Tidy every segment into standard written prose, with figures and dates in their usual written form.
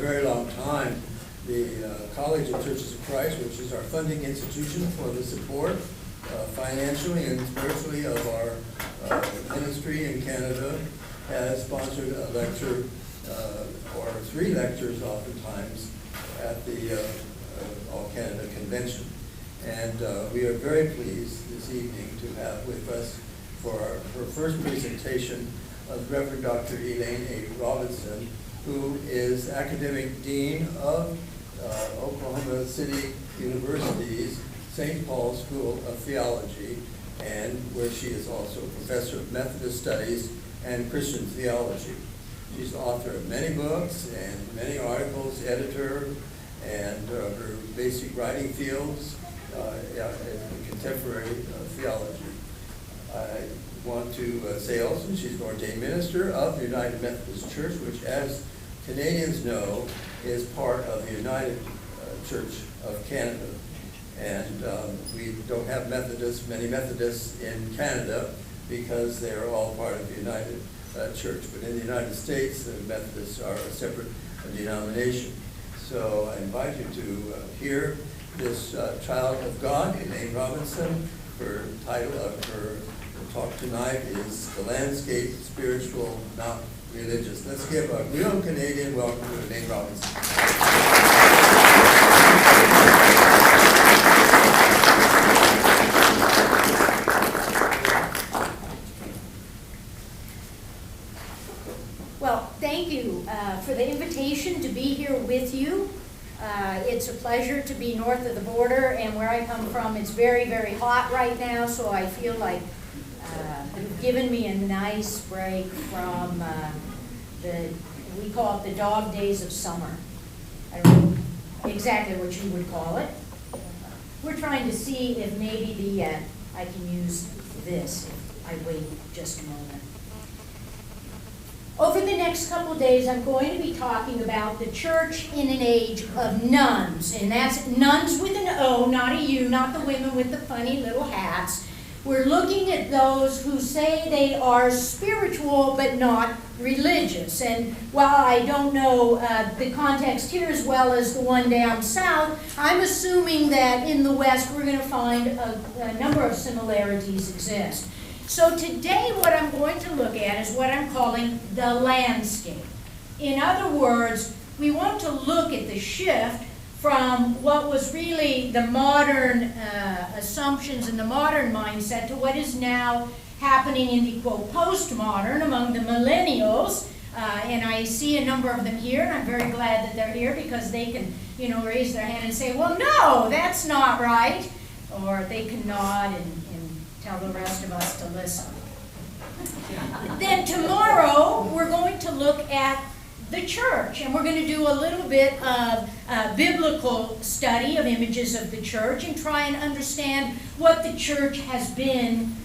very long time, the College of Churches of Christ, which is our funding institution for the support financially and spiritually of our ministry in Canada, has sponsored a lecture or 3 lectures oftentimes at the All Canada Convention. And we are very pleased this evening to have with us for her first presentation of Reverend Dr. Elaine Robinson, who is Academic Dean of Oklahoma City University's St. Paul School of Theology, and where she is also a professor of Methodist Studies and Christian Theology. She's the author of many books and many articles, editor, and her basic writing fields in contemporary theology. I want to say also she's an ordained minister of the United Methodist Church, which, as Canadians know, is part of the United Church of Canada. And we don't have many Methodists in Canada, because they are all part of the United Church. But in the United States, the Methodists are a separate denomination. So I invite you to hear this child of God, Elaine Robinson. Her title of her talk tonight is The Landscape, Spiritual, Not Religious. Let's give a real Canadian welcome to Elaine Robinson. Well, thank you for the invitation to be here with you. It's a pleasure to be north of the border, and where I come from, it's very, very hot right now, so I feel like you've given me a nice break from we call it the dog days of summer. I don't know exactly what you would call it. We're trying to see if maybe I can use this if I wait just a moment. Over the next couple of days, I'm going to be talking about the church in an age of nuns. And that's nuns with an O, not a U, not the women with the funny little hats. We're looking at those who say they are spiritual but not religious. And while I don't know the context here as well as the one down south, I'm assuming that in the West we're going to find a number of similarities exist. So today what I'm going to look at is what I'm calling the landscape. In other words, we want to look at the shift from what was really the modern assumptions and the modern mindset to what is now happening in the, quote, postmodern among the millennials. And I see a number of them here, and I'm very glad that they're here because they can, raise their hand and say, well, no, that's not right. Or they can nod and tell the rest of us to listen. Then tomorrow, we're going to look at the church, and we're going to do a little bit of biblical study of images of the church and try and understand what the church has been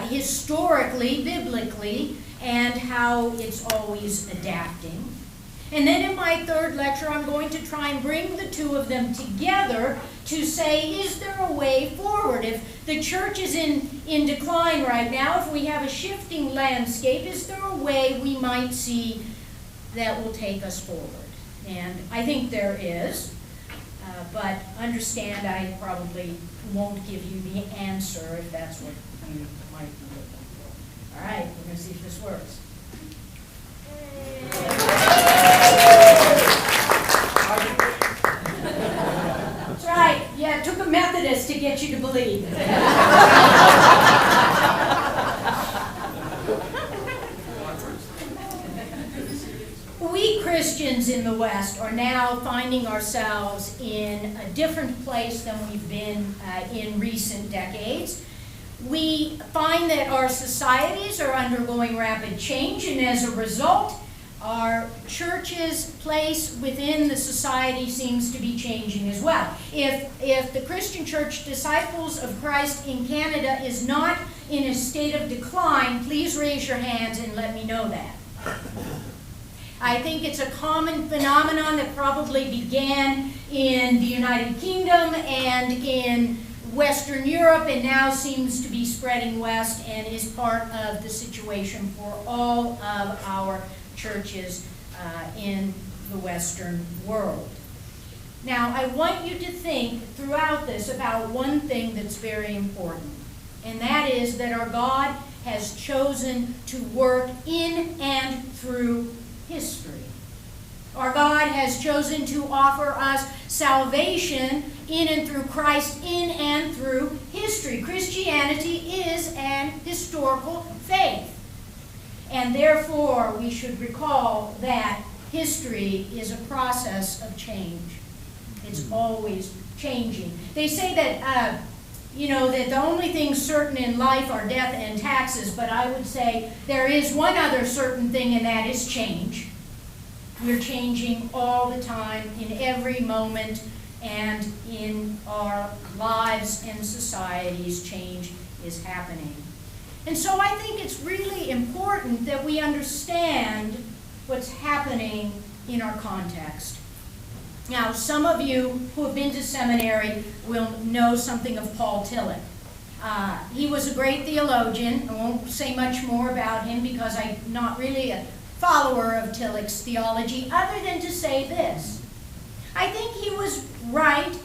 historically, biblically, and how it's always adapting. And then in my third lecture, I'm going to try and bring the two of them together to say, is there a way forward? If the church is in decline right now, if we have a shifting landscape, is there a way we might see that will take us forward? And I think there is, but understand I probably won't give you the answer if that's what you might be looking for. All right, we're going to see if this works. That's right. Yeah, it took a Methodist to get you to believe. We Christians in the West are now finding ourselves in a different place than we've been in recent decades. We find that our societies are undergoing rapid change, and as a result, our church's place within the society seems to be changing as well. If the Christian Church Disciples of Christ in Canada is not in a state of decline, please raise your hands and let me know that. I think it's a common phenomenon that probably began in the United Kingdom and in Western Europe and now seems to be spreading west and is part of the situation for all of our churches in the Western world. Now, I want you to think throughout this about one thing that's very important, and that is that our God has chosen to work in and through history. Our God has chosen to offer us salvation in and through Christ, in and through history. Christianity is an historical faith. And therefore, we should recall that history is a process of change. It's always changing. They say that, that the only things certain in life are death and taxes, but I would say there is one other certain thing, and that is change. We're changing all the time, in every moment, and in our lives and societies, change is happening. And so I think it's really important that we understand what's happening in our context. Now, some of you who have been to seminary will know something of Paul Tillich. He was a great theologian. I won't say much more about him because I'm not really a follower of Tillich's theology, other than to say this. I think he was right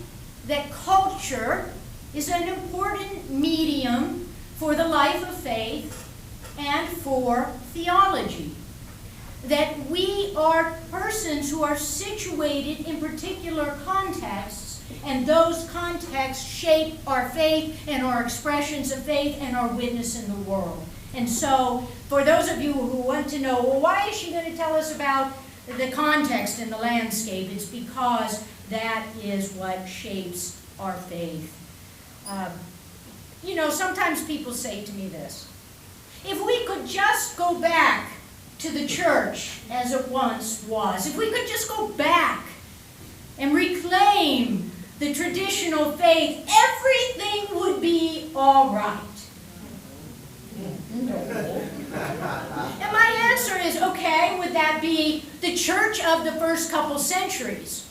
that culture is an important medium for the life of faith and for theology. That we are persons who are situated in particular contexts, and those contexts shape our faith and our expressions of faith and our witness in the world. And so, for those of you who want to know, well, why is she going to tell us about the context and the landscape? It's because that is what shapes our faith. Sometimes people say to me this: if we could just go back to the church as it once was, if we could just go back and reclaim the traditional faith, everything would be all right. And my answer is, okay, would that be the church of the first couple centuries?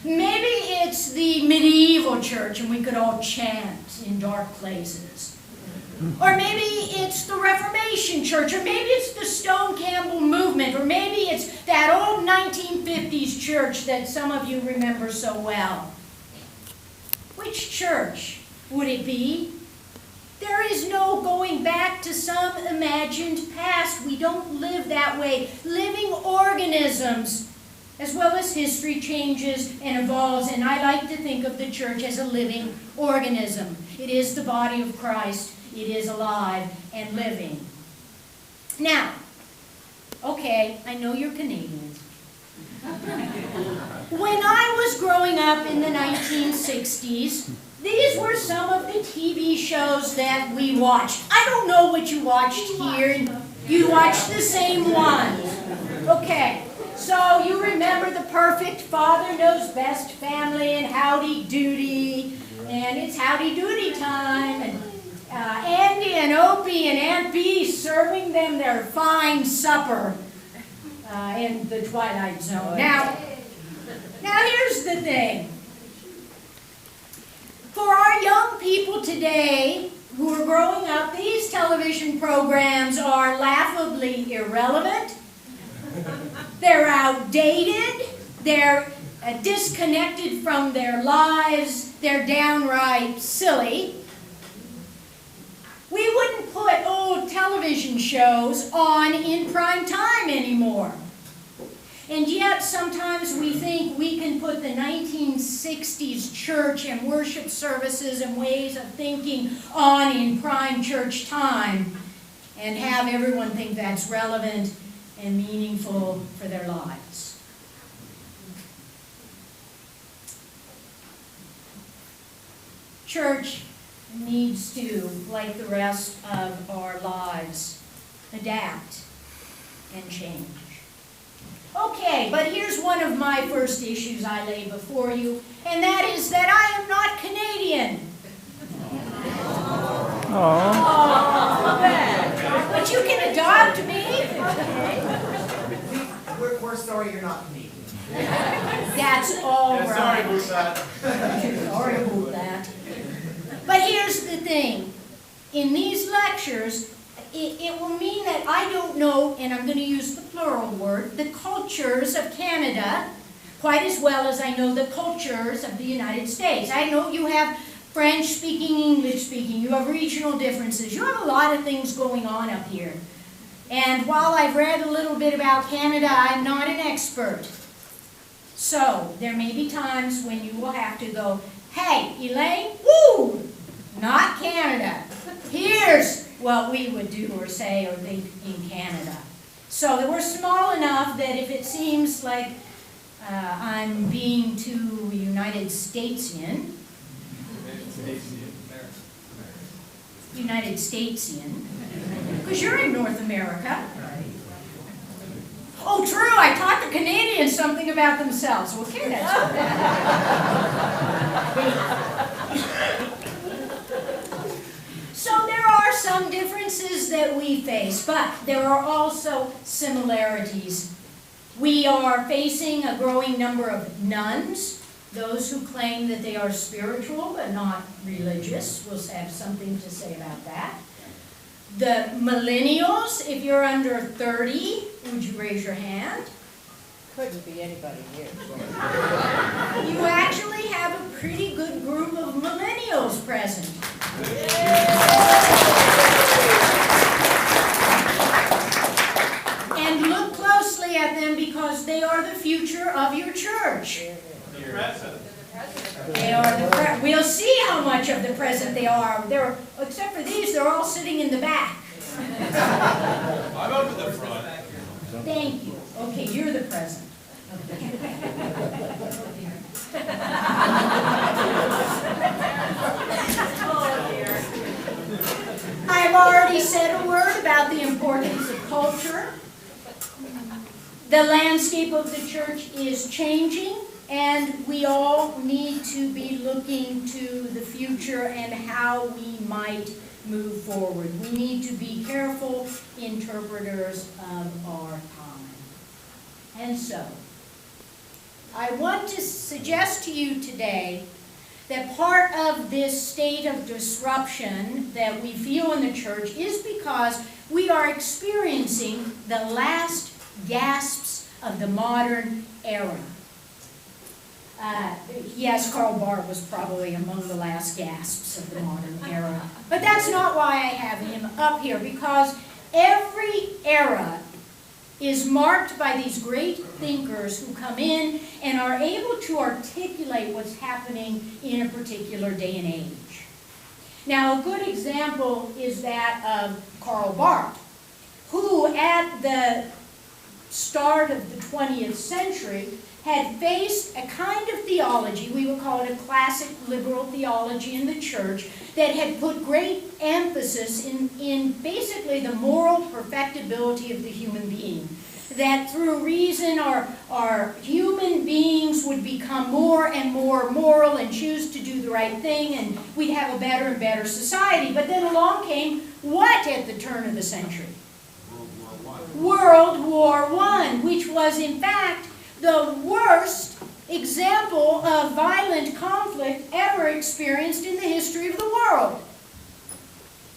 Maybe it's the medieval church and we could all chant in dark places. Or maybe it's the Reformation church, or maybe it's the Stone Campbell movement, or maybe it's that old 1950s church that some of you remember so well. Which church would it be? There is no going back to some imagined past. We don't live that way. Living organisms, as well as history, changes and evolves, and I like to think of the church as a living organism. It is the body of Christ. It is alive and living. Now, okay, I know you're Canadians. When I was growing up in the 1960s, these were some of the TV shows that we watched. I don't know what you watched here. You watched the same one. Okay, so you remember The Perfect Father Knows Best Family and Howdy Doody, and it's Howdy Doody time, and Andy and Opie and Aunt Bee serving them their fine supper in the Twilight Zone. Now here's the thing. For our young people today who are growing up, these television programs are laughably irrelevant. They're outdated. They're disconnected from their lives. They're downright silly. We wouldn't put old television shows on in prime time anymore. And yet sometimes we think we can put the 1960s church and worship services and ways of thinking on in prime church time and have everyone think that's relevant and meaningful for their lives. Church needs to, like the rest of our lives, adapt and change. Okay, but here's one of my first issues I lay before you, and that is that I am not Canadian. Oh, but you can adopt me. We're sorry you're not Canadian. That's all right. Sorry about that. Sorry about that. But here's the thing. In these lectures, it will mean that I don't know, and I'm going to use the plural word, the cultures of Canada quite as well as I know the cultures of the United States. I know you have French speaking, English speaking, you have regional differences, you have a lot of things going on up here. And while I've read a little bit about Canada, I'm not an expert. So there may be times when you will have to go, hey, Elaine, woo, not Canada. Here's what we would do or say or think in Canada. So that we're small enough that if it seems like I'm being too United Statesian, because you're in North America. Oh, true, I taught the Canadians something about themselves. Okay, that's So there are some differences that we face, but there are also similarities. We are facing a growing number of nuns, those who claim that they are spiritual but not religious. We'll have something to say about that. The millennials, if you're under 30, would you raise your hand? Couldn't be anybody here. You actually have a pretty good group of millennials present. And look closely at them because they are the future of your church. They are we'll see how much of the present they are. Except for these, they're all sitting in the back. I'm up in the front. Thank you. Okay, you're the present. Oh, dear. I've already said a word about the importance of culture. The landscape of the church is changing, and we all need to be looking to the future and how we might move forward. We need to be careful interpreters of our time. And so, I want to suggest to you today that part of this state of disruption that we feel in the church is because we are experiencing the last gasps of the modern era. Yes, Karl Barth was probably among the last gasps of the modern era. But that's not why I have him up here, because every era is marked by these great thinkers who come in and are able to articulate what's happening in a particular day and age. Now, a good example is that of Karl Barth, who at the start of the 20th century had faced a kind of theology, we would call it a classic liberal theology in the church, that had put great emphasis in basically the moral perfectibility of the human being. That through reason our human beings would become more and more moral and choose to do the right thing, and we'd have a better and better society. But then along came what at the turn of the century? World War I, which was in fact the worst example of violent conflict ever experienced in the history of the world.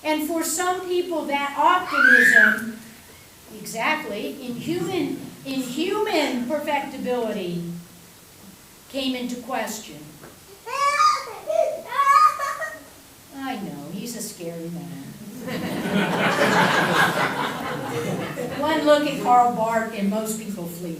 And for some people, that optimism, exactly, in human perfectibility, came into question. I know, he's a scary man. One look at Karl Barth and most people flee.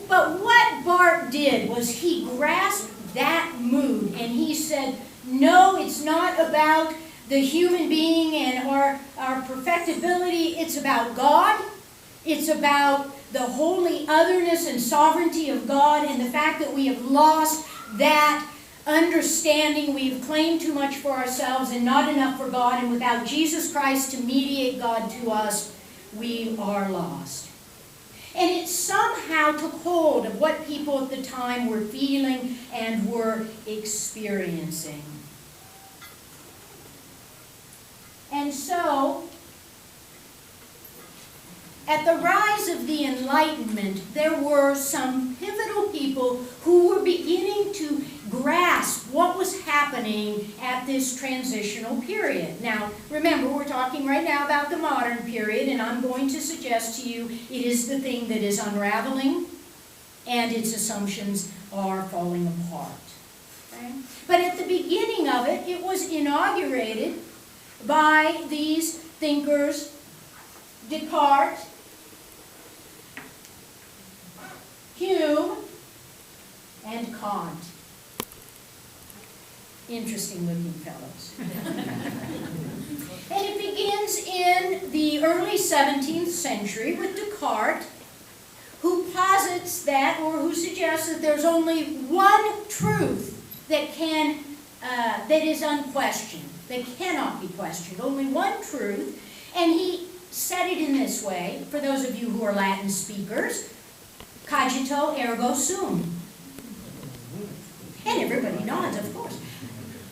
But what Barth did was he grasped that mood and he said, no, it's not about the human being and our perfectibility. It's about God. It's about the holy otherness and sovereignty of God and the fact that we have lost that understanding. We've claimed too much for ourselves and not enough for God, and without Jesus Christ to mediate God to us, we are lost. And it somehow took hold of what people at the time were feeling and were experiencing. And so, at the rise of the Enlightenment, there were some pivotal people who were beginning to grasp what was happening at this transitional period. Now, remember, we're talking right now about the modern period, and I'm going to suggest to you it is the thing that is unraveling, and its assumptions are falling apart. Okay? But at the beginning of it, it was inaugurated by these thinkers, Descartes, Hume, and Kant. Interesting looking fellows. And it begins in the early 17th century with Descartes, who posits that, or who suggests that there's only one truth that is unquestioned, that cannot be questioned, only one truth. And he said it in this way, for those of you who are Latin speakers, cogito ergo sum. And everybody nods, of course.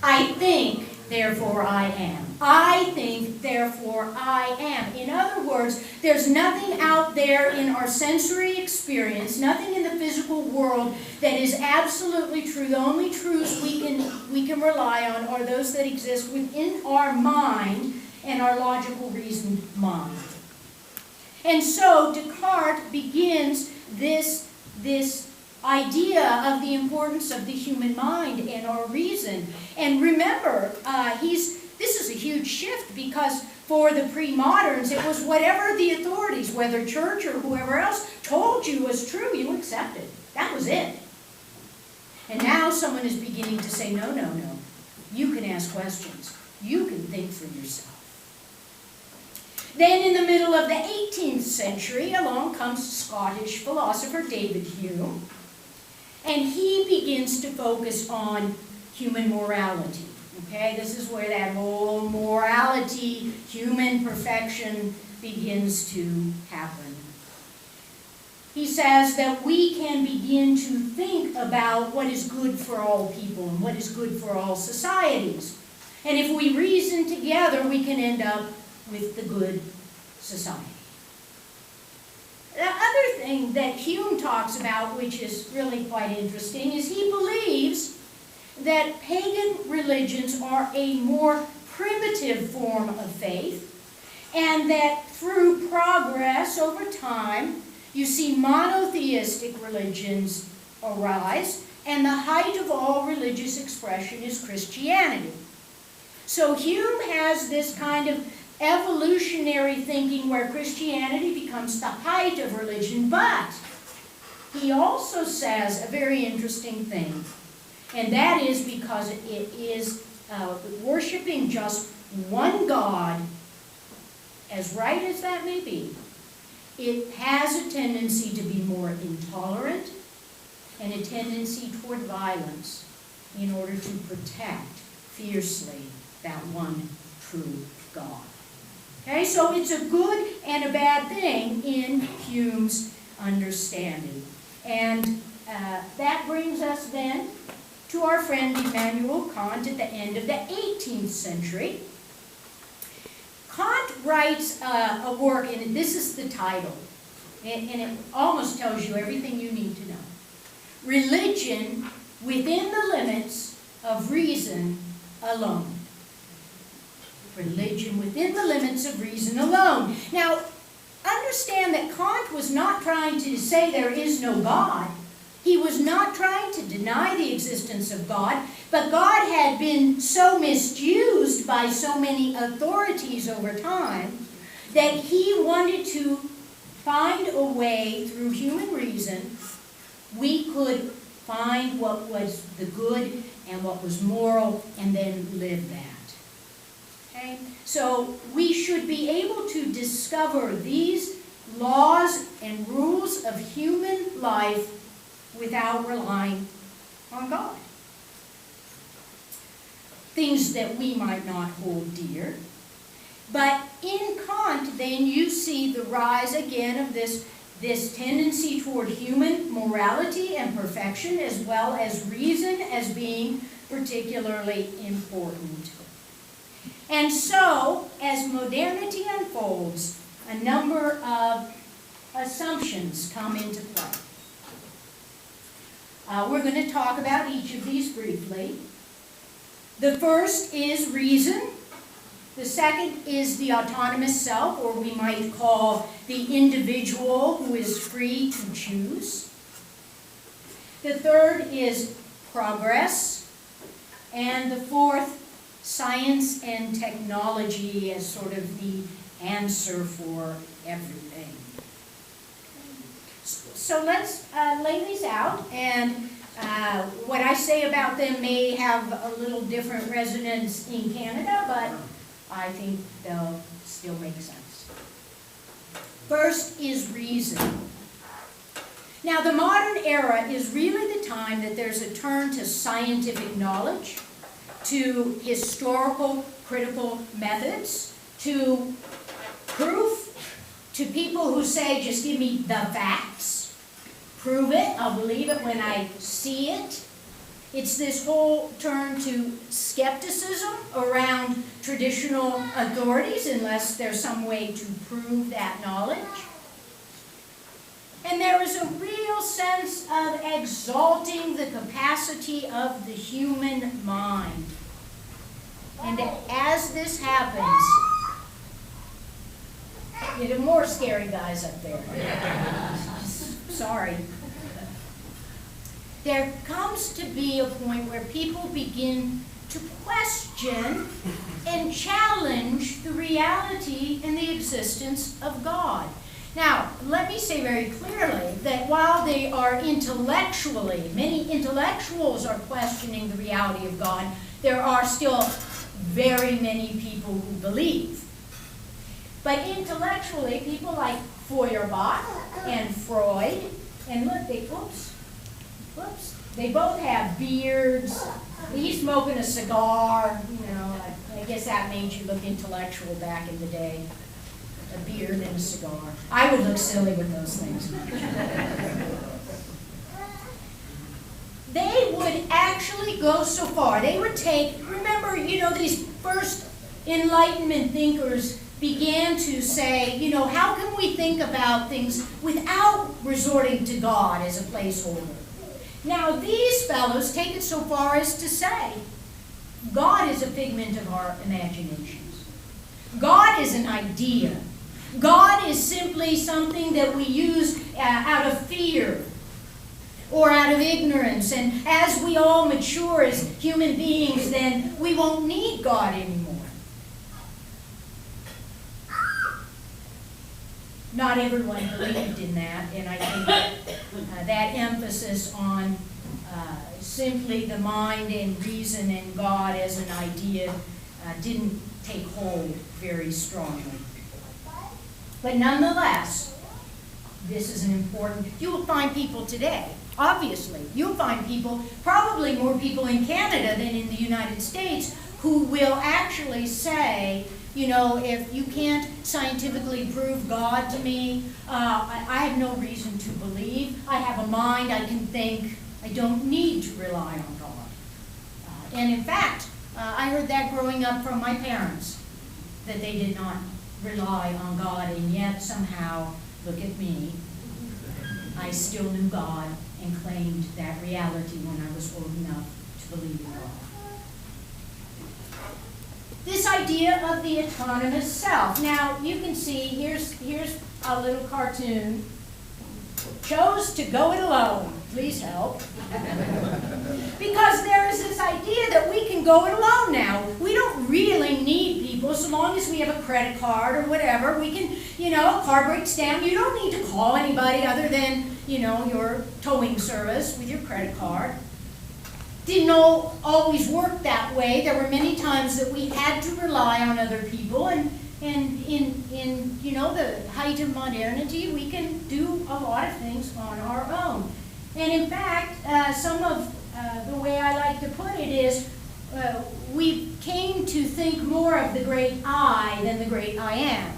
I think, therefore I am. I think, therefore I am. In other words, there's nothing out there in our sensory experience, nothing in the physical world that is absolutely true. The only truths we can rely on are those that exist within our mind and our logical reasoned mind. And so Descartes begins this idea of the importance of the human mind and our reason. And remember, this is a huge shift, because for the pre-moderns, it was whatever the authorities, whether church or whoever else, told you was true, you accepted. That was it. And now someone is beginning to say, no, no, no. You can ask questions. You can think for yourself. Then in the middle of the 18th century, along comes Scottish philosopher David Hume, and he begins to focus on human morality. Okay, this is where that whole morality, human perfection begins to happen. He says that we can begin to think about what is good for all people and what is good for all societies. And if we reason together, we can end up with the good society. The other thing that Hume talks about, which is really quite interesting, is he believes that pagan religions are a more primitive form of faith, and that through progress over time, you see monotheistic religions arise, and the height of all religious expression is Christianity. So Hume has this kind of evolutionary thinking where Christianity becomes the height of religion, but he also says a very interesting thing, and that is because it is worshiping just one God, as right as that may be, it has a tendency to be more intolerant and a tendency toward violence in order to protect fiercely that one true God. Okay, so it's a good and a bad thing in Hume's understanding. And that brings us then to our friend Immanuel Kant at the end of the 18th century. Kant writes a work, and this is the title, and it almost tells you everything you need to know. Religion within the limits of reason alone. Religion within the limits of reason alone. Now, understand that Kant was not trying to say there is no God. He was not trying to deny the existence of God, but God had been so misused by so many authorities over time that he wanted to find a way through human reason we could find what was the good and what was moral and then live that. Okay? So we should be able to discover these laws and rules of human life without relying on God. Things that we might not hold dear. But in Kant, then, you see the rise again of this tendency toward human morality and perfection, as well as reason as being particularly important. And so, as modernity unfolds, a number of assumptions come into play. We're going to talk about each of these briefly. The first is reason. The second is the autonomous self, or we might call the individual who is free to choose. The third is progress. And the fourth, science and technology as sort of the answer for everything. So let's lay these out, and what I say about them may have a little different resonance in Canada, but I think they'll still make sense. First is reason. Now, the modern era is really the time that there's a turn to scientific knowledge, to historical critical methods, to proof, to people who say, just give me the facts. Prove it, I'll believe it when I see it. It's this whole turn to skepticism around traditional authorities unless there's some way to prove that knowledge. And there is a real sense of exalting the capacity of the human mind. And as this happens, you have more scary guys up there. Sorry. There comes to be a point where people begin to question and challenge the reality and the existence of God. Now, let me say very clearly that while they are intellectually, many intellectuals are questioning the reality of God, there are still very many people who believe. But intellectually, people like Feuerbach and Freud, and look, they both have beards. He's smoking a cigar, you know, I guess that made you look intellectual back in the day. A beard and a cigar. I would look silly with those things. They would actually go so far. They would take, remember, you know, these first Enlightenment thinkers began to say, you know, how can we think about things without resorting to God as a placeholder? Now, these fellows take it so far as to say, God is a figment of our imaginations. God is an idea. God is simply something that we use out of fear or out of ignorance. And as we all mature as human beings, then we won't need God anymore. Not everyone believed in that, and I think that emphasis on simply the mind and reason and God as an idea didn't take hold very strongly. But nonetheless, this is an important, you will find people today, obviously, you'll find people, probably more people in Canada than in the United States, who will actually say, you know, if you can't scientifically prove God to me, I have no reason to believe. I have a mind, I can think, I don't need to rely on God. And in fact, I heard that growing up from my parents, that they did not rely on God, and yet somehow, look at me, I still knew God and claimed that reality when I was old enough to believe in God. This idea of the autonomous self. Now, you can see, here's a little cartoon. Chose to go it alone. Please help. Because there is this idea that we can go it alone now. We don't really need people, so long as we have a credit card or whatever. We can, you know, a car breaks down. You don't need to call anybody other than, you know, your towing service with your credit card. Didn't always work that way. There were many times that we had to rely on other people, and in you know, the height of modernity, we can do a lot of things on our own. And in fact, some of the way I like to put it is, we came to think more of the great I than the great I am.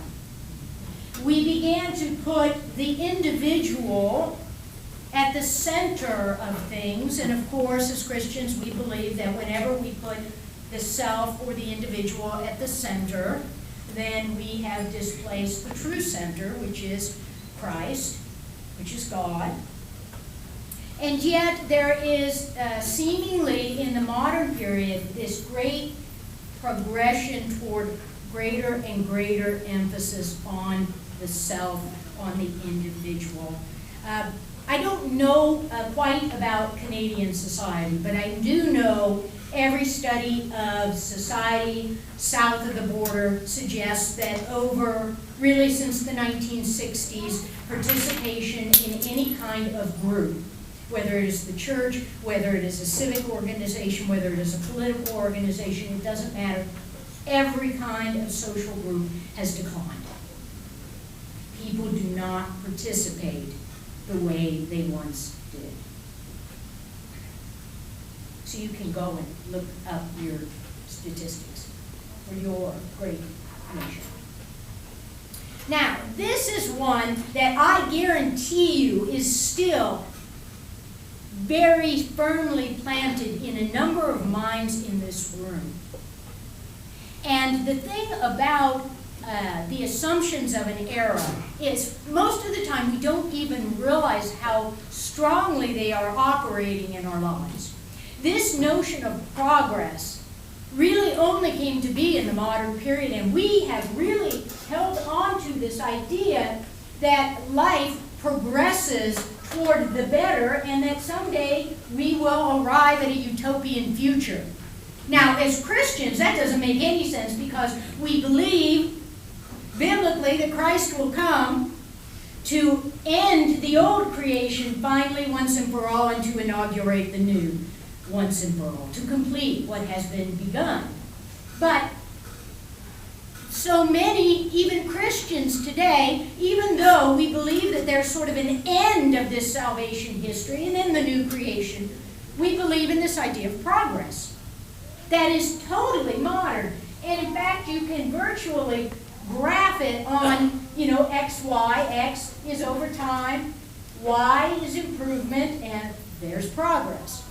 We began to put the individual at the center of things, and of course, as Christians, we believe that whenever we put the self or the individual at the center, then we have displaced the true center, which is Christ, which is God. And yet there is seemingly in the modern period this great progression toward greater and greater emphasis on the self, on the individual. I don't know quite about Canadian society, but I do know every study of society south of the border suggests that over, really since the 1960s, participation in any kind of group, whether it is the church, whether it is a civic organization, whether it is a political organization, it doesn't matter. Every kind of social group has declined. People do not participate the way they once did. So you can go and look up your statistics for your great nation. Now, this is one that I guarantee you is still very firmly planted in a number of minds in this room. And the thing about the assumptions of an era is most of the time we don't even realize how strongly they are operating in our lives. This notion of progress really only came to be in the modern period, and we have really held on to this idea that life progresses toward the better and that someday we will arrive at a utopian future. Now, as Christians, that doesn't make any sense because we believe biblically that Christ will come to end the old creation finally once and for all and to inaugurate the new once and for all, to complete what has been begun. But so many, even Christians today, even though we believe that there's sort of an end of this salvation history and then the new creation, we believe in this idea of progress. That is totally modern. And in fact, you can virtually graph it on, X, Y. X is over time, Y is improvement, and there's progress.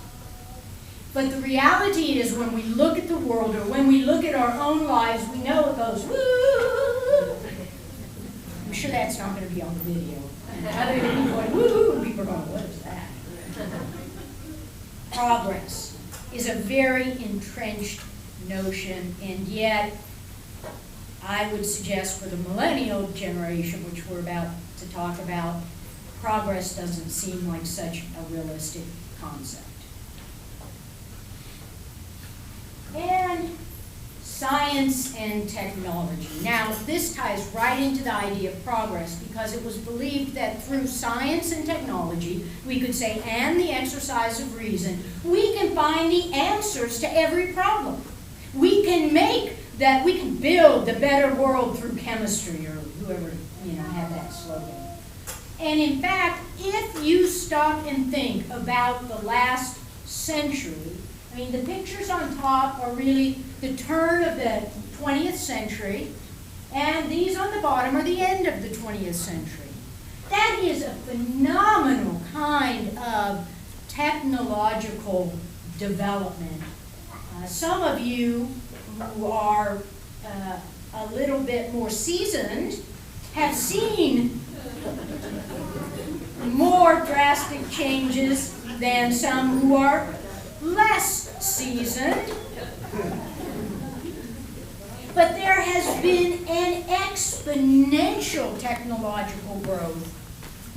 But the reality is when we look at the world or when we look at our own lives, we know it goes, woo! I'm sure that's not going to be on the video. Other than you going, woo, people are going, what is that? Progress is a very entrenched notion, and yet I would suggest for the millennial generation, which we're about to talk about, progress doesn't seem like such a realistic concept. And science and technology. Now, this ties right into the idea of progress because it was believed that through science and technology, we could say, and the exercise of reason, we can find the answers to every problem. We can we can build the better world through chemistry, or whoever, had that slogan. And in fact, if you stop and think about the last century, the pictures on top are really the turn of the 20th century, and these on the bottom are the end of the 20th century. That is a phenomenal kind of technological development. Some of you who are a little bit more seasoned have seen more drastic changes than some who are less seasoned. But there has been an exponential technological growth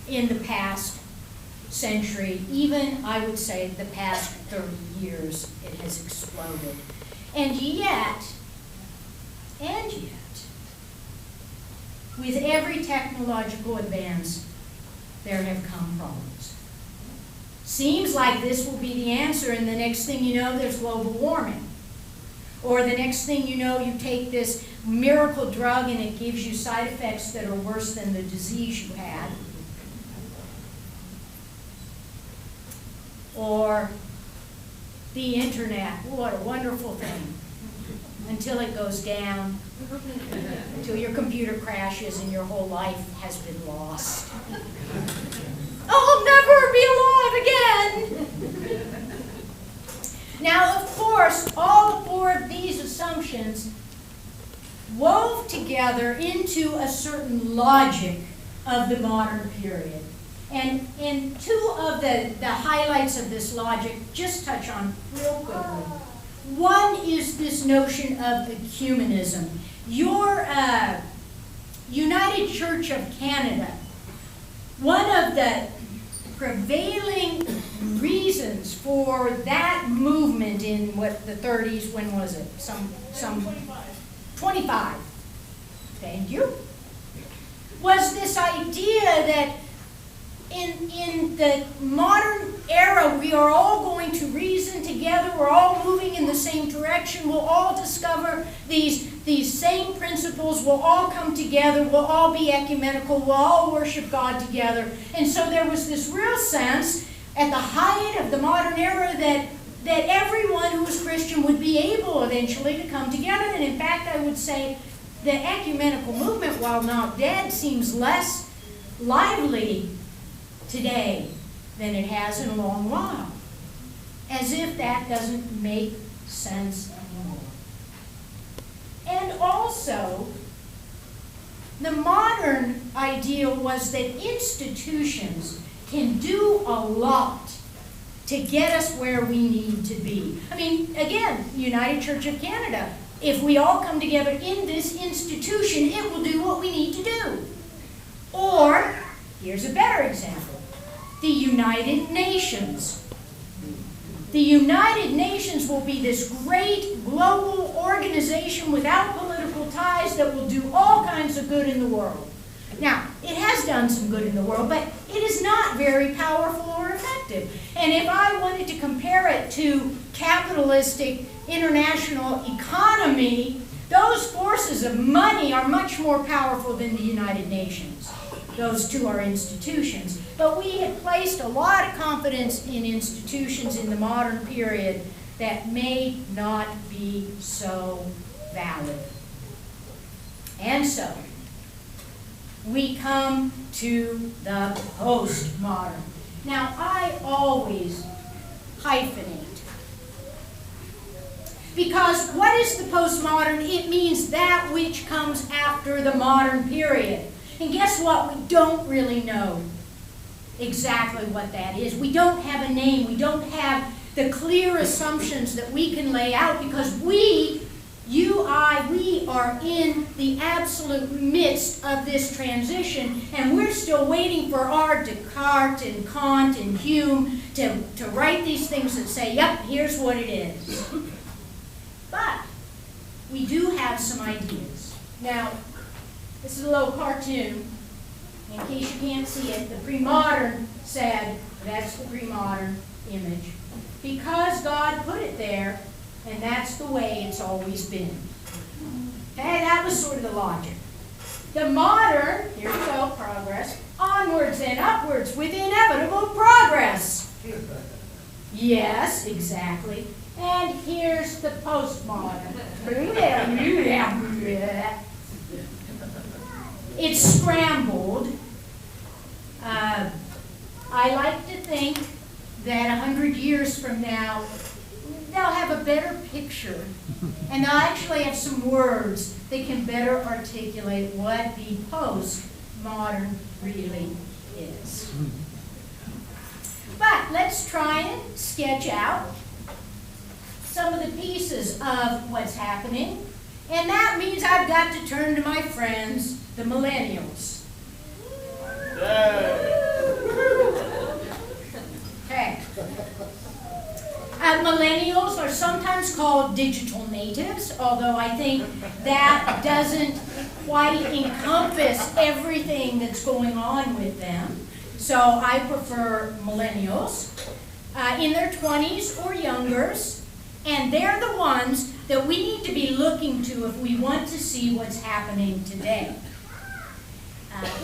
in the past century. Even, I would say, the past 30 years, it has exploded. And yet, with every technological advance, there have come problems. Seems like this will be the answer, and the next thing you know, there's global warming. Or the next thing you know, you take this miracle drug and it gives you side effects that are worse than the disease you had. Or the internet, what a wonderful thing. Until it goes down, until your computer crashes and your whole life has been lost. I'll never be alive again! Now, of course, all four of these assumptions wove together into a certain logic of the modern period. And two of the highlights of this logic, just touch on real quickly. One is this notion of ecumenism. Your United Church of Canada, one of the prevailing reasons for that movement in what, the 30s, when was it? Some 25. Thank you. Was this idea that in the modern era, we are all going to reason together, we're all moving in the same direction, we'll all discover these same principles, we'll all come together, we'll all be ecumenical, we'll all worship God together. And so there was this real sense at the height of the modern era that everyone who was Christian would be able eventually to come together. And in fact, I would say the ecumenical movement, while not dead, seems less lively today than it has in a long while. As if that doesn't make sense anymore. And also, the modern ideal was that institutions can do a lot to get us where we need to be. I mean, again, United Church of Canada, if we all come together in this institution, it will do what we need to do. Or, here's a better example. The United Nations. The United Nations will be this great global organization without political ties that will do all kinds of good in the world. Now, it has done some good in the world, but it is not very powerful or effective. And if I wanted to compare it to capitalistic international economy, those forces of money are much more powerful than the United Nations. Those two are institutions. But we have placed a lot of confidence in institutions in the modern period that may not be so valid. And so, we come to the postmodern. Now, I always hyphenate. Because what is the postmodern? It means that which comes after the modern period. And guess what? We don't really know exactly what that is. We don't have a name. We don't have the clear assumptions that we can lay out because we are in the absolute midst of this transition, and we're still waiting for our Descartes and Kant and Hume to write these things that say, yep, here's what it is. But we do have some ideas. Now, this is a little cartoon. In case you can't see it, the pre-modern said, that's the pre-modern image, because God put it there, and that's the way it's always been. Okay, that was sort of the logic. The modern, here we go, progress, onwards and upwards with inevitable progress. Yes, exactly. And here's the postmodern. It's scrambled. I like to think that 100 years from now, they'll have a better picture, and they'll actually have some words that can better articulate what the postmodern really is. But let's try and sketch out some of the pieces of what's happening, and that means I've got to turn to my friends, the millennials. Okay. Millennials are sometimes called digital natives, although I think that doesn't quite encompass everything that's going on with them. So I prefer millennials in their 20s or younger, and they're the ones that we need to be looking to if we want to see what's happening today.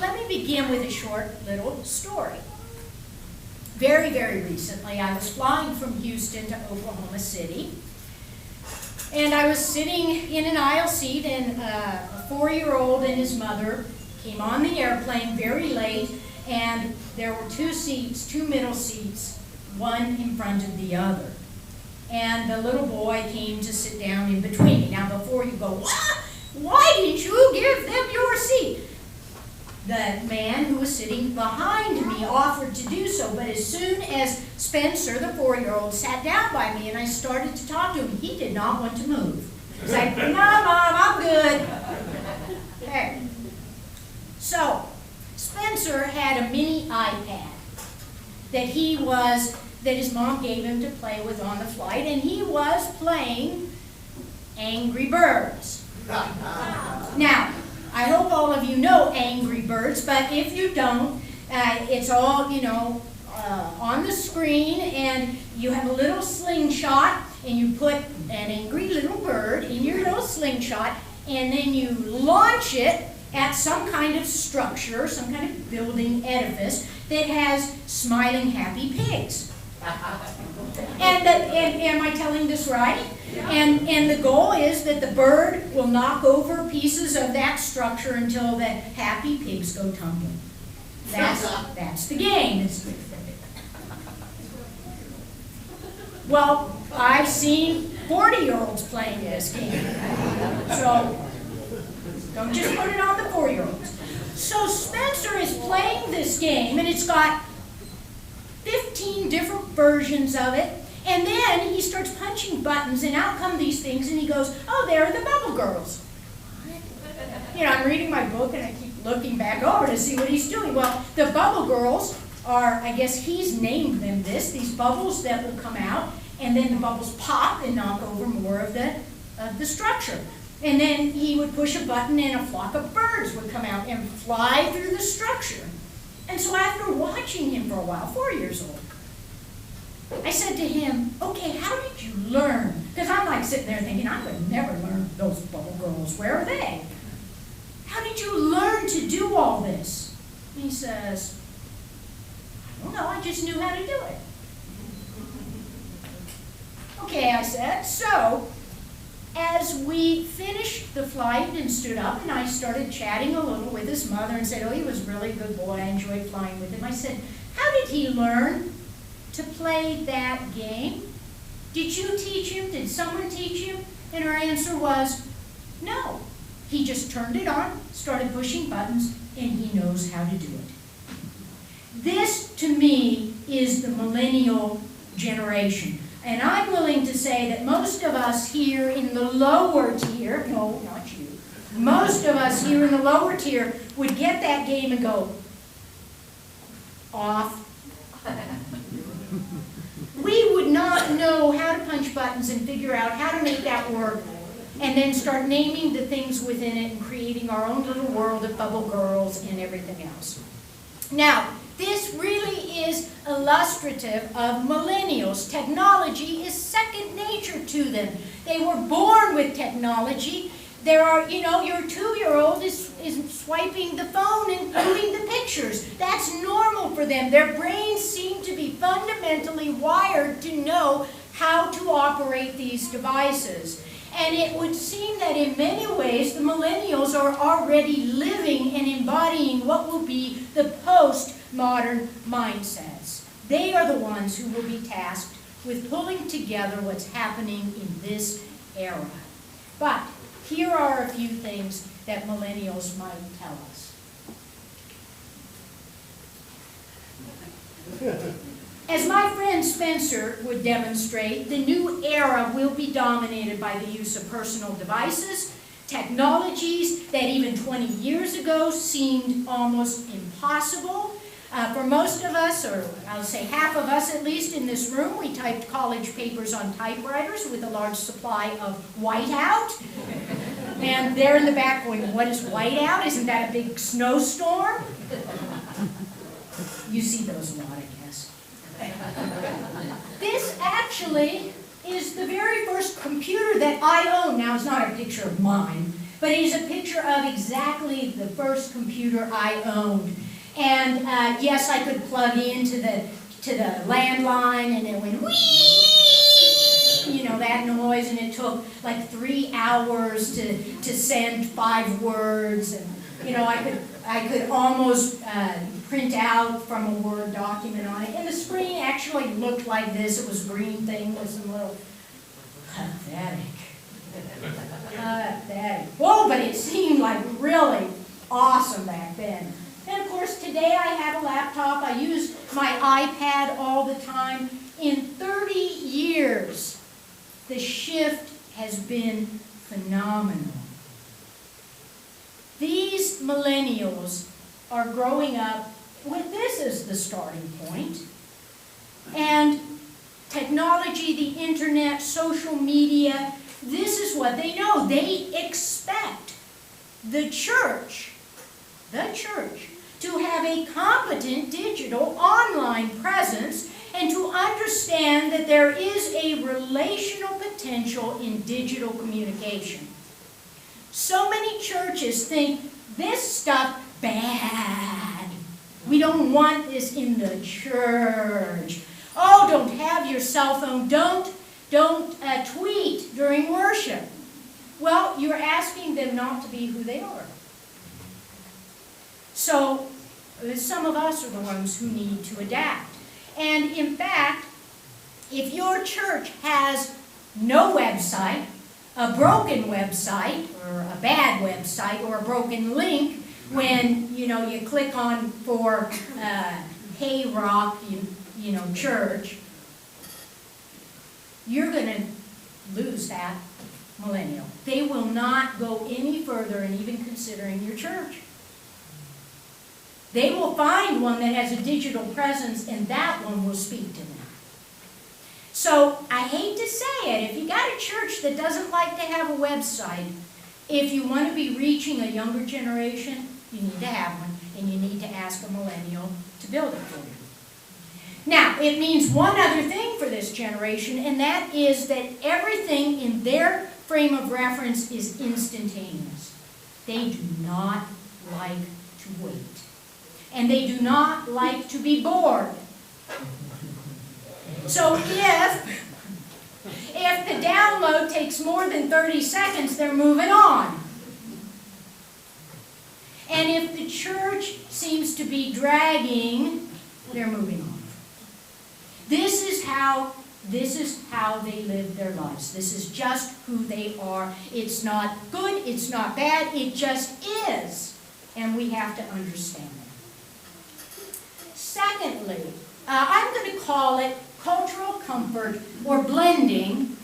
Let me begin with a short little story. Very, very recently, I was flying from Houston to Oklahoma City, and I was sitting in an aisle seat, and a 4-year-old and his mother came on the airplane very late, and there were 2 seats, 2 middle seats, one in front of the other. And the little boy came to sit down in between. Now, before you go, why didn't you give them your seat? the man who was sitting behind me offered to do so, but as soon as Spencer, the 4-year-old, sat down by me and I started to talk to him, he did not want to move. He's like, no, Mom, I'm good. Okay. So, Spencer had a mini iPad that his mom gave him to play with on the flight, and he was playing Angry Birds. Now, I hope all of you know Angry Birds, but if you don't, it's all, on the screen, and you have a little slingshot, and you put an angry little bird in your little slingshot, and then you launch it at some kind of structure, some kind of building edifice that has smiling happy pigs. And am I telling this right? And the goal is that the bird will knock over pieces of that structure until the happy pigs go tumbling. That's the game. Well, I've seen 40-year-olds playing this game. So don't just put it on the 4-year-olds. So Spencer is playing this game, and it's got 15 different versions of it, and then he starts punching buttons, and out come these things, and he goes, oh, there are the Bubble Girls. I'm reading my book, and I keep looking back over to see what he's doing. Well, the Bubble Girls are, I guess he's named them these bubbles that will come out, and then the bubbles pop and knock over more of the structure. And then he would push a button, and a flock of birds would come out and fly through the structure. And so after watching him for a while, 4 years old, I said to him, okay, how did you learn? Because I'm like sitting there thinking, I would never learn those Bubble Girls. Where are they? How did you learn to do all this? And he says, I don't know, I just knew how to do it. Okay, I said, so as we finished the flight and stood up, and I started chatting a little with his mother and said, oh, he was a really good boy, I enjoyed flying with him. I said, how did he learn to play that game? Did you teach him? Did someone teach him? And her answer was, no. He just turned it on, started pushing buttons, and he knows how to do it. This, to me, is the millennial generation. And I'm willing to say that most of us here in the lower tier, no, not you, most of us here in the lower tier would get that game and go, off. We would not know how to punch buttons and figure out how to make that work, and then start naming the things within it and creating our own little world of Bubble Girls and everything else. Now, this really is illustrative of millennials. Technology is second nature to them. They were born with technology. There are, your 2-year-old is swiping the phone and moving the pictures. That's normal for them. Their brains seem to be fundamentally wired to know how to operate these devices. And it would seem that in many ways the millennials are already living and embodying what will be the post-modern mindsets. They are the ones who will be tasked with pulling together what's happening in this era. But here are a few things that millennials might tell us. As my friend Spencer would demonstrate, the new era will be dominated by the use of personal devices, technologies that even 20 years ago seemed almost impossible. For most of us, or I'll say half of us at least in this room, we typed college papers on typewriters with a large supply of whiteout. And they're in the back going, what is whiteout? Isn't that a big snowstorm? You see those a lot, I guess. This actually is the very first computer that I own. Now, it's not a picture of mine, but it is a picture of exactly the first computer I owned. And yes, I could plug into the landline, and it went whee, that noise, and it took like 3 hours to send 5 words, and I could almost print out from a Word document on it, and the screen actually looked like this. It was a green thing with some little pathetic. Whoa, but it seemed like really awesome back then. today I have a laptop, I use my iPad all the time. In 30 years, the shift has been phenomenal. These millennials are growing up with this as the starting point. And technology, the internet, social media, this is what they know. They expect the church to have a competent digital online presence and to understand that there is a relational potential in digital communication. So many churches think this stuff bad. We don't want this in the church. Oh, don't have your cell phone. Don't tweet during worship. Well, you're asking them not to be who they are. So, some of us are the ones who need to adapt. And in fact, if your church has no website, a broken website, or a bad website, or a broken link, when you click on for Hey Rock, church, you're going to lose that millennial. They will not go any further in even considering your church. They will find one that has a digital presence, and that one will speak to them. So, I hate to say it, if you got a church that doesn't like to have a website, if you want to be reaching a younger generation, you need to have one, and you need to ask a millennial to build it for you. Now, it means one other thing for this generation, and that is that everything in their frame of reference is instantaneous. They do not like to wait. And they do not like to be bored. So if the download takes more than 30 seconds, they're moving on. And if the church seems to be dragging, they're moving on. This is how they live their lives. This is just who they are. It's not good, it's not bad, it just is. And we have to understand it. Secondly, I'm going to call it cultural comfort or blending.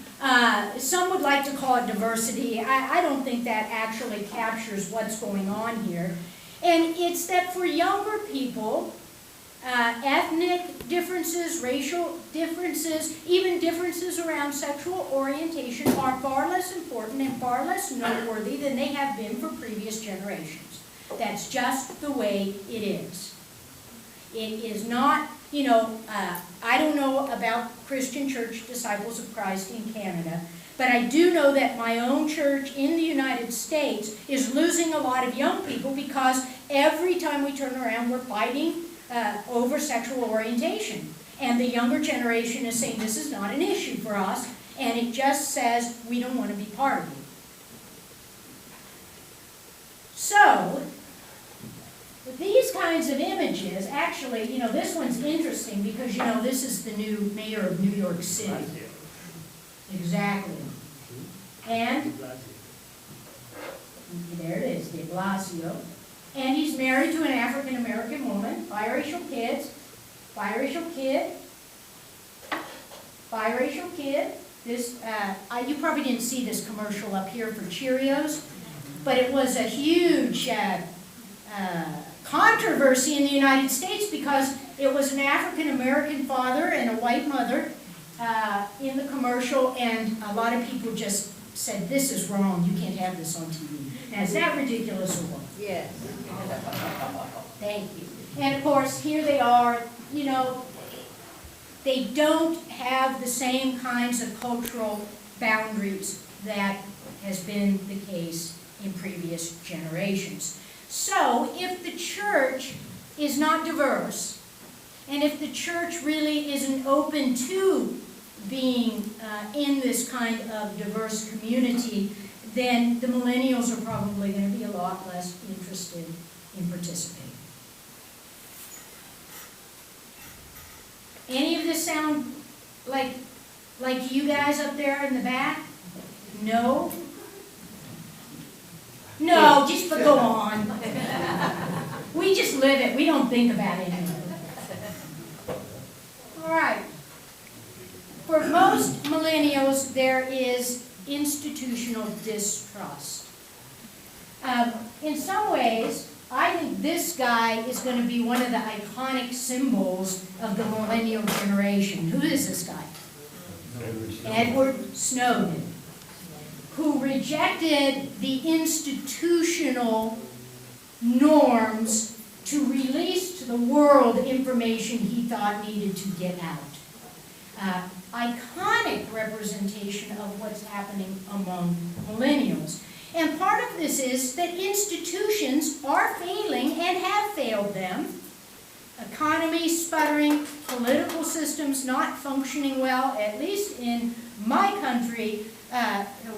Some would like to call it diversity. I don't think that actually captures what's going on here. And it's that for younger people, ethnic differences, racial differences, even differences around sexual orientation are far less important and far less noteworthy than they have been for previous generations. That's just the way it is. It is not, I don't know about Christian Church Disciples of Christ in Canada, but I do know that my own church in the United States is losing a lot of young people because every time we turn around, we're fighting over sexual orientation. And the younger generation is saying this is not an issue for us, and it just says we don't want to be part of it. So, with these kinds of images, actually, this one's interesting because, this is the new mayor of New York City. Exactly. And there it is, de Blasio. And he's married to an African-American woman, biracial kids, biracial kid. This, you probably didn't see this commercial up here for Cheerios, but it was a huge controversy in the United States because it was an African-American father and a white mother in the commercial, and a lot of people just said, this is wrong, you can't have this on TV. Now, is that ridiculous or what? Yes. Thank you. And of course, here they are, they don't have the same kinds of cultural boundaries that has been the case in previous generations. So, if the church is not diverse, and if the church really isn't open to being in this kind of diverse community, then the millennials are probably going to be a lot less interested in participating. Any of this sound like you guys up there in the back? No? No, just go on. We We just live it. We don't think about it anymore. All right. For most millennials, there is institutional distrust. In some ways, I think this guy is going to be one of the iconic symbols of the millennial generation. Who is this guy? Edward Snowden, who rejected the institutional norms to release to the world information he thought needed to get out. Iconic representation of what's happening among millennials. And part of this is that institutions are failing and have failed them. Economy sputtering, political systems not functioning well, at least in my country.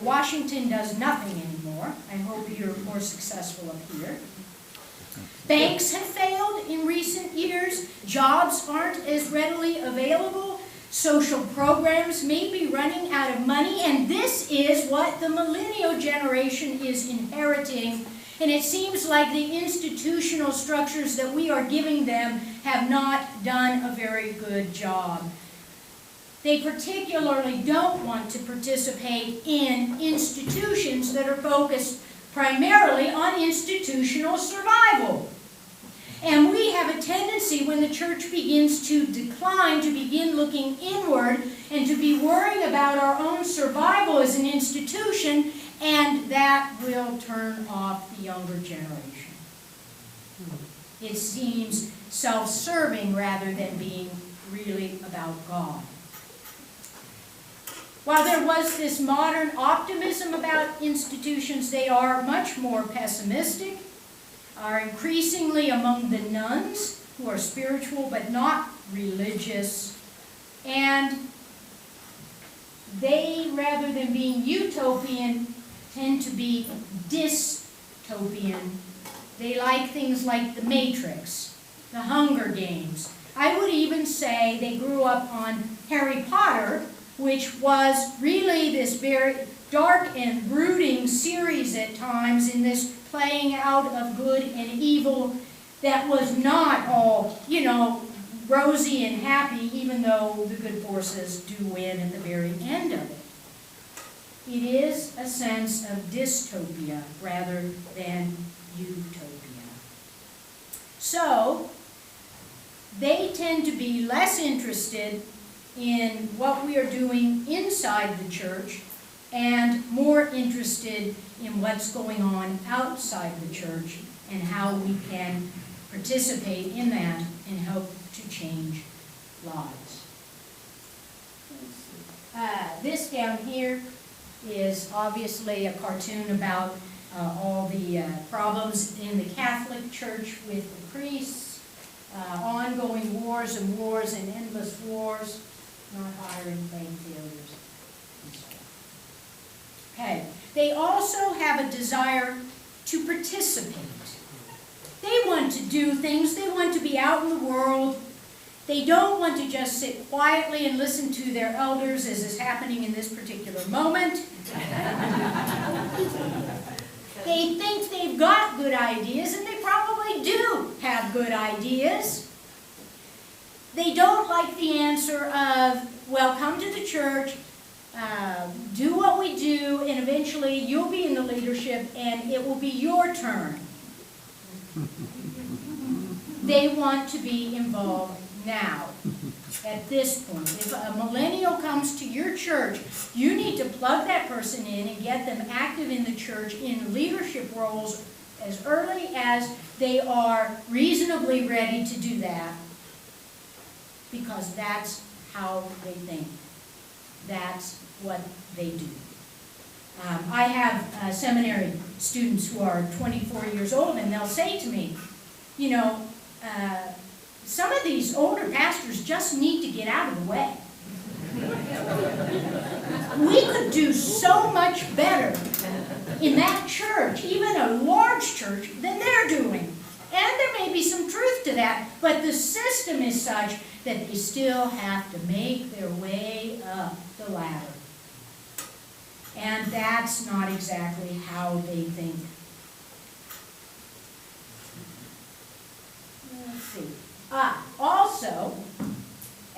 Washington does nothing anymore. I hope you're more successful up here. Banks have failed in recent years. Jobs aren't as readily available. Social programs may be running out of money, and this is what the millennial generation is inheriting. And it seems like the institutional structures that we are giving them have not done a very good job. They particularly don't want to participate in institutions that are focused primarily on institutional survival. And we have a tendency, when the church begins to decline, to begin looking inward and to be worrying about our own survival as an institution, and that will turn off the younger generation. It seems self-serving rather than being really about God. While there was this modern optimism about institutions, they are much more pessimistic, are increasingly among the nuns who are spiritual but not religious, and they, rather than being utopian, tend to be dystopian. They like things like The Matrix, The Hunger Games. I would even say they grew up on Harry Potter, which was really this very dark and brooding series at times, in this playing out of good and evil that was not all, rosy and happy, even though the good forces do win at the very end of it. It is a sense of dystopia rather than utopia. So, they tend to be less interested in what we are doing inside the church and more interested in what's going on outside the church and how we can participate in that and help to change lives. This down here is obviously a cartoon about all the problems in the Catholic Church with the priests, ongoing wars and endless wars, not hiring, paying failures. Okay. They also have a desire to participate. They want to do things. They want to be out in the world. They don't want to just sit quietly and listen to their elders, as is happening in this particular moment. They think they've got good ideas, and they probably do have good ideas. They don't like the answer of, well, come to the church, do what we do, and eventually you'll be in the leadership and it will be your turn. They want to be involved now, at this point. If a millennial comes to your church, you need to plug that person in and get them active in the church in leadership roles as early as they are reasonably ready to do that, because that's how they think. That's what they do. I have seminary students who are 24 years old, and they'll say to me, some of these older pastors just need to get out of the way. We could do so much better in that church, even a large church, than they're doing. And there may be some truth to that, but the system is such that they still have to make their way up the ladder. And that's not exactly how they think. see. Also,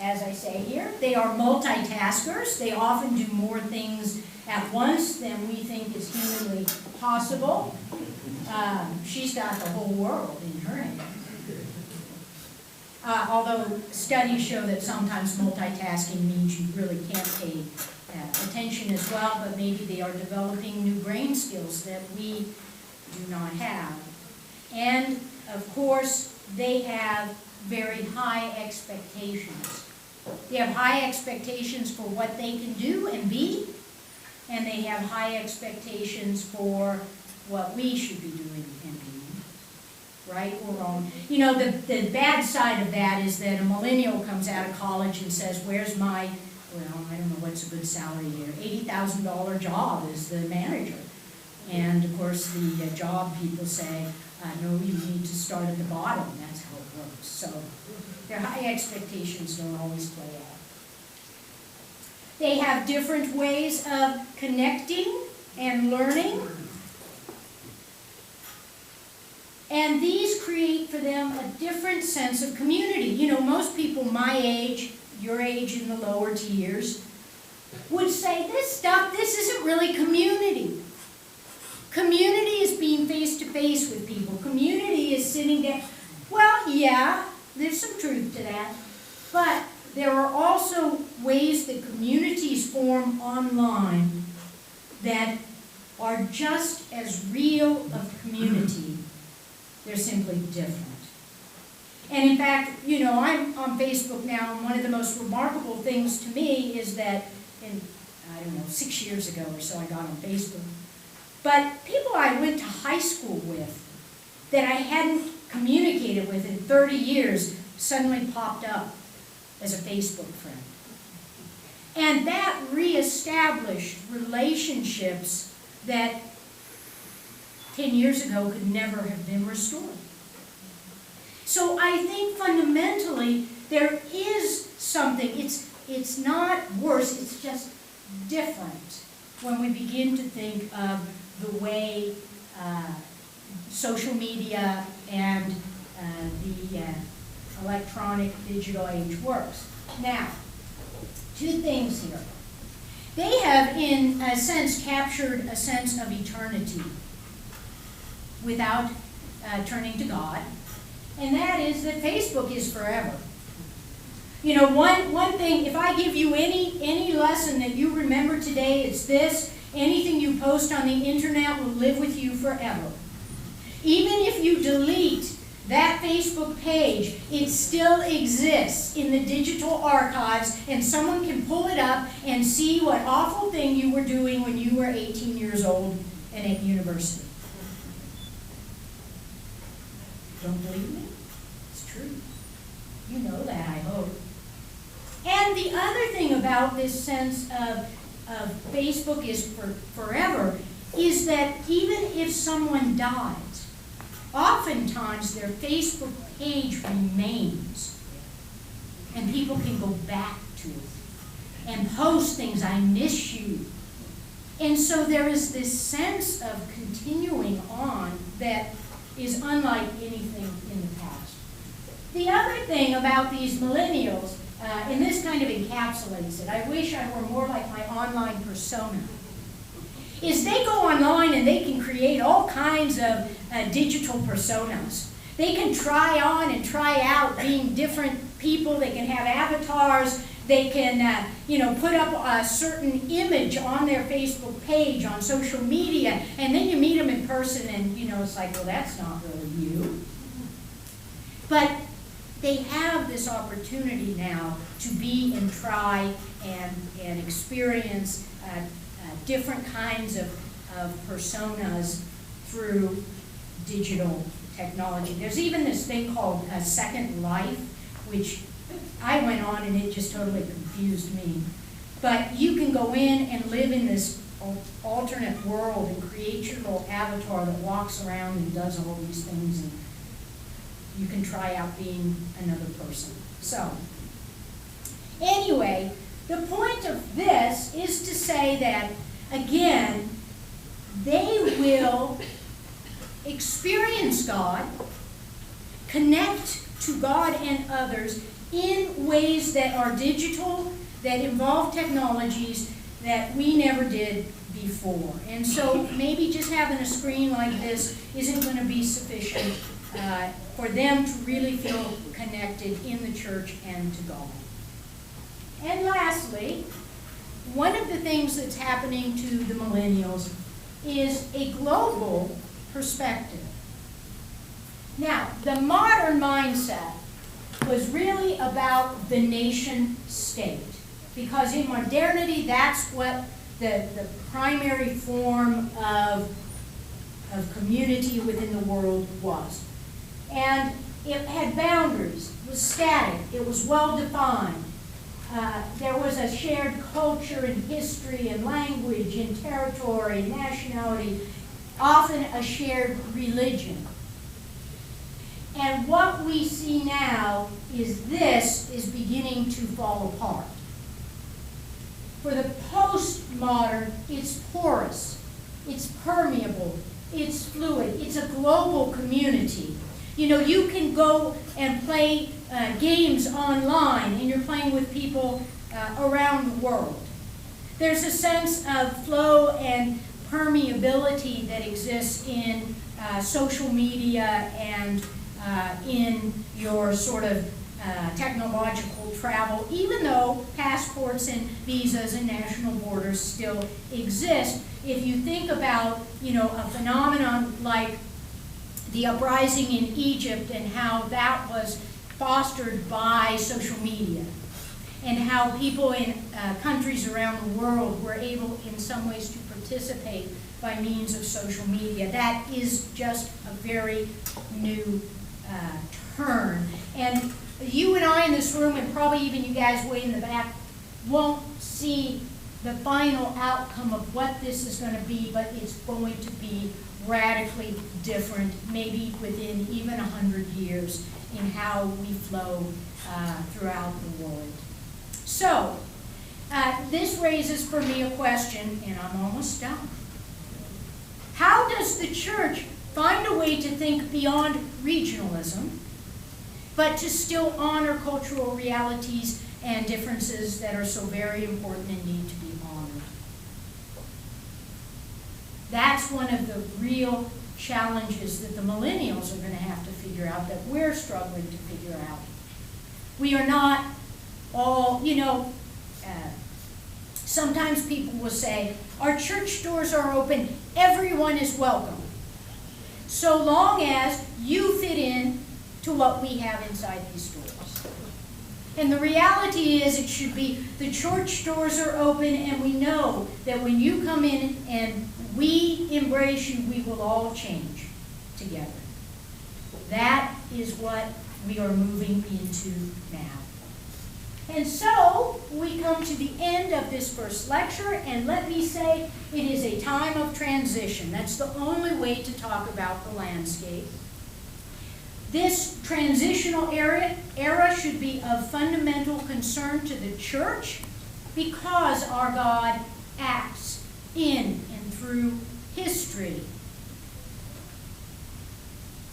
as I say here, they are multitaskers. They often do more things at once than we think is humanly possible. She's got the whole world in her hands. Although studies show that sometimes multitasking means you really can't pay attention as well, but maybe they are developing new brain skills that we do not have. And of course, they have very high expectations. They have high expectations for what they can do and be, and they have high expectations for what we should be doing and being, right or wrong. You know, the bad side of that is that a millennial comes out of college and says, where's my, well, I don't know what's a good salary here, $80,000 job as the manager. And of course the job people say, no, you need to start at the bottom. That's how it works. So their high expectations don't always play out. They have different ways of connecting and learning. And these create for them a different sense of community. You know, most people my age, your age in the lower tiers, would say this isn't really community. Community is being face-to-face with people. Community is sitting down. Well, yeah, there's some truth to that. But there are also ways that communities form online that are just as real of community. They're simply different. And in fact, you know, I'm on Facebook now, and one of the most remarkable things to me is that in, I don't know, 6 years ago or so I got on Facebook. But people I went to high school with that I hadn't communicated with in 30 years suddenly popped up as a Facebook friend. And that reestablished relationships that 10 years ago could never have been restored. So I think fundamentally there is something, it's not worse, it's just different when we begin to think of the way social media and the electronic digital age works. Now, two things here. They have, in a sense, captured a sense of eternity without turning to God, and that is that Facebook is forever. You know, one thing, if I give you any lesson that you remember today, it's this: anything you post on the internet will live with you forever. Even if you delete that Facebook page, it still exists in the digital archives, and someone can pull it up and see what awful thing you were doing when you were 18 years old and at university. Don't believe me? It's true. You know that, I hope. And the other thing about this sense of Facebook is for forever is that even if someone dies, oftentimes their Facebook page remains, and people can go back to it and post things, I miss you. And so there is this sense of continuing on that is unlike anything in the past. The other thing about these millennials, and this kind of encapsulates it, I wish I were more like my online persona, is they go online and they can create all kinds of digital personas. They can try on and try out being different people. They can have avatars. They can put up a certain image on their Facebook page, on social media, and then you meet them in person and, it's like, well, that's not really you. But they have this opportunity now to be and try and experience different kinds of personas through digital technology. There's even this thing called Second Life, which I went on and it just totally confused me. But you can go in and live in this alternate world and create your little avatar that walks around and does all these things, and you can try out being another person. So, anyway, the point of this is to say that, again, they will experience God, connect to God and others in ways that are digital, that involve technologies that we never did before. And so maybe just having a screen like this isn't going to be sufficient for them to really feel connected in the church and to God. And lastly, one of the things that's happening to the millennials is a global perspective. Now, the modern mindset was really about the nation state, because in modernity, that's what the primary form of community within the world was. And it had boundaries, it was static, it was well-defined. There was a shared culture and history and language and territory and nationality, often a shared religion. And what we see now is this is beginning to fall apart. For the postmodern, it's porous, it's permeable, it's fluid, it's a global community. You know, you can go and play games online, and you're playing with people around the world. There's a sense of flow and permeability that exists in social media and in your sort of technological travel, even though passports and visas and national borders still exist. If you think about, you know, a phenomenon like the uprising in Egypt and how that was fostered by social media, and how people in countries around the world were able in some ways to participate by means of social media. That is just a very new turn. And you and I in this room, and probably even you guys way in the back, won't see the final outcome of what this is going to be, but it's going to be radically different, maybe within even 100 years, in how we flow throughout the world. So, this raises for me a question, and I'm almost done. How does the church find a way to think beyond regionalism, but to still honor cultural realities and differences that are so very important and need to be honored? That's one of the real challenges that the millennials are going to have to figure out, that we're struggling to figure out. We are not all, you know, sometimes people will say, our church doors are open, everyone is welcome, so long as you fit in to what we have inside these doors. And the reality is, it should be the church doors are open, and we know that when you come in and we embrace you, we will all change together. That is what we are moving into now. And so, we come to the end of this first lecture, and let me say, it is a time of transition. That's the only way to talk about the landscape. This transitional era should be of fundamental concern to the church, because our God acts in and through history.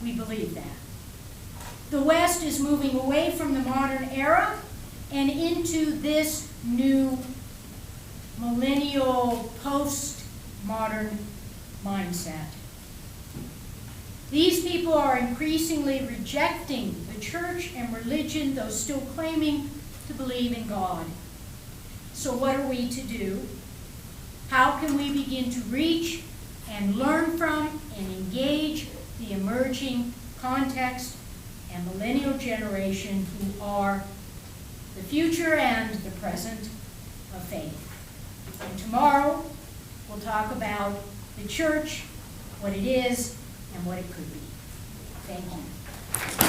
We believe that. The West is moving away from the modern era and into this new millennial post-modern mindset. These people are increasingly rejecting the church and religion, though still claiming to believe in God. So what are we to do? How can we begin to reach and learn from and engage the emerging context and millennial generation who are the future and the present of faith? And tomorrow, we'll talk about the church, what it is, and what it could be. Thank you.